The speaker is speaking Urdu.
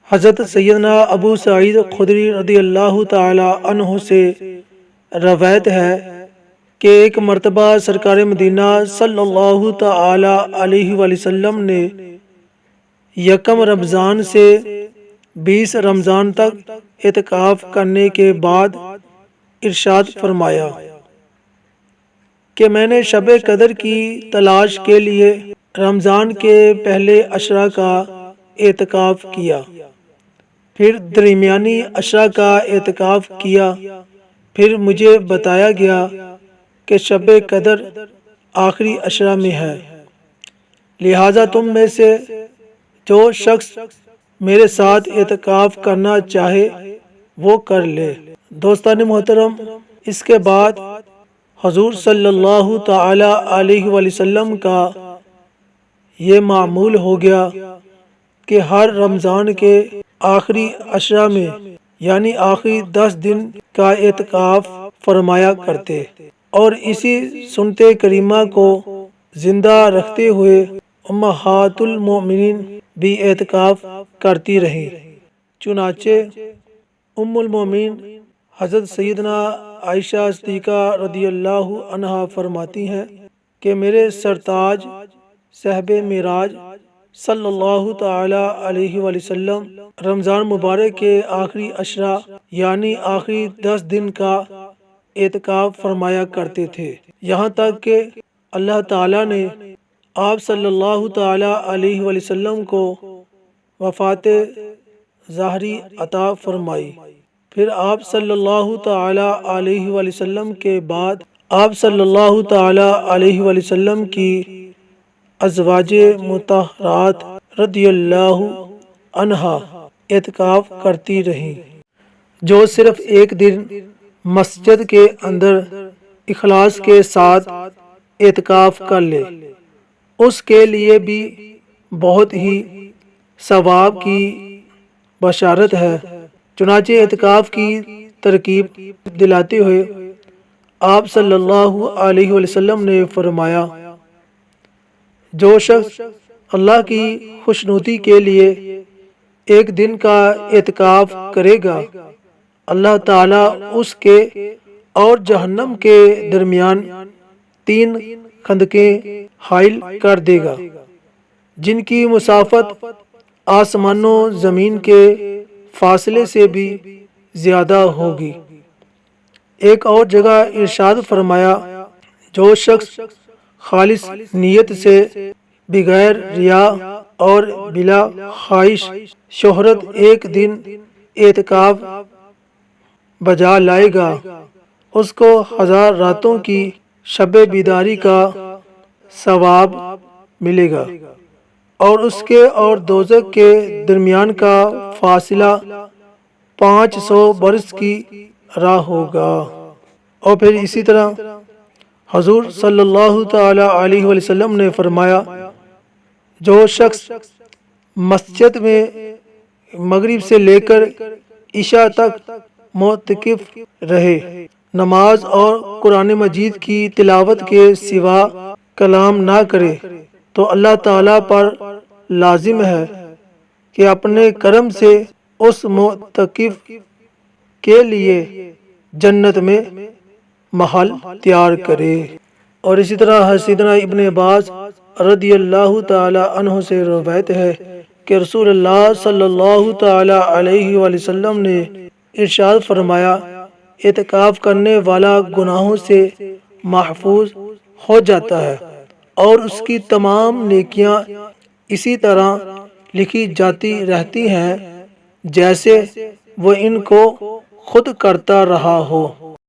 حضرت سیدنا ابو سعید خدری رضی اللہ تعالی عنہ سے روایت ہے کہ ایک مرتبہ سرکار مدینہ صلی اللہ تعالی علیہ وآلہ وسلم نے یکم رمضان سے 20 رمضان تک اعتکاف کرنے کے بعد ارشاد فرمایا کہ میں نے شب قدر کی تلاش کے لیے رمضان کے پہلے عشرہ کا اعتکاف کیا، پھر درمیانی عشرہ کا اعتکاف کیا، پھر مجھے بتایا گیا کہ شب قدر آخری عشرہ میں ہے، لہٰذا تم میں سے جو شخص میرے ساتھ اعتکاف کرنا چاہے وہ کر لے۔ دوستان محترم، اس کے بعد حضور صلی اللہ تعالی علیہ وآلہ وسلم کا یہ معمول ہو گیا کہ ہر رمضان کے آخری عشرہ میں یعنی آخری 10 دن کا اعتکاف فرمایا کرتے، اور اسی سنت کریمہ کو زندہ رکھتے ہوئے امہات المؤمنین بھی اعتکاف کرتی رہیں۔ چنانچہ ام المؤمنین حضرت سیدنا عائشہ صدیقہ رضی اللہ عنہا فرماتی ہیں کہ میرے سرتاج صاحب معراج صلی اللہ تعالی علیہ وآلہ وسلم رمضان مبارک کے آخری عشرہ یعنی آخری 10 دن کا اعتکاف فرمایا کرتے تھے، یہاں تک کہ اللہ تعالیٰ نے آپ صلی اللہ تعالی علیہ وآلہ وسلم کو وفات ظاہری عطا فرمائی۔ پھر آپ صلی اللہ تعالی علیہ وآلہ وسلم کے بعد آپ صلی اللہ تعالی علیہ وآلہ وسلم کی ازواج مطہرات رضی اللہ عنہا اعتکاف کرتی رہیں۔ جو صرف ایک دن مسجد کے اندر اخلاص کے ساتھ اعتکاف کر لے، اس کے لیے بھی بہت ہی ثواب کی بشارت ہے۔ چنانچہ اعتکاف کی ترکیب دلاتے ہوئے آپ صلی اللہ علیہ وآلہ وسلم نے فرمایا، جو شخص اللہ کی خوشنودی کے لیے ایک دن کا اعتکاف کرے گا، اللہ تعالیٰ اس کے اور جہنم کے درمیان 3 خندقیں حائل کر دے گا جن کی مسافت آسمان و زمین کے فاصلے سے بھی زیادہ ہوگی۔ ایک اور جگہ ارشاد فرمایا، جو شخص خالص نیت سے بغیر ریا اور بلا خواہش شہرت ایک دن اعتکاف بجا لائے گا، اس کو 1000 راتوں کی شب بیداری کا ثواب ملے گا، اور اس کے اور دوزخ کے درمیان کا فاصلہ 500 برس کی راہ ہوگا۔ اور پھر اسی طرح حضور صلی اللہ تعالی علیہ وآلہ وسلم نے فرمایا، جو شخص مسجد میں مغرب سے لے کر عشاء تک معتکف رہے، نماز اور قرآن مجید کی تلاوت کے سوا کلام نہ کرے، تو اللہ تعالیٰ پر لازم ہے کہ اپنے کرم سے اس معتکف کے لیے جنت میں محل تیار کرے۔ اور اسی طرح سیدنا ابن عباس رضی اللہ تعالی عنہ سے روایت ہے کہ رسول اللہ صلی اللہ تعالی علیہ وآلہ وسلم نے ارشاد فرمایا، اعتکاف کرنے والا گناہوں سے محفوظ ہو جاتا ہے اور اس کی تمام نیکیاں اسی طرح لکھی جاتی رہتی ہیں جیسے وہ ان کو خود کرتا رہا ہو۔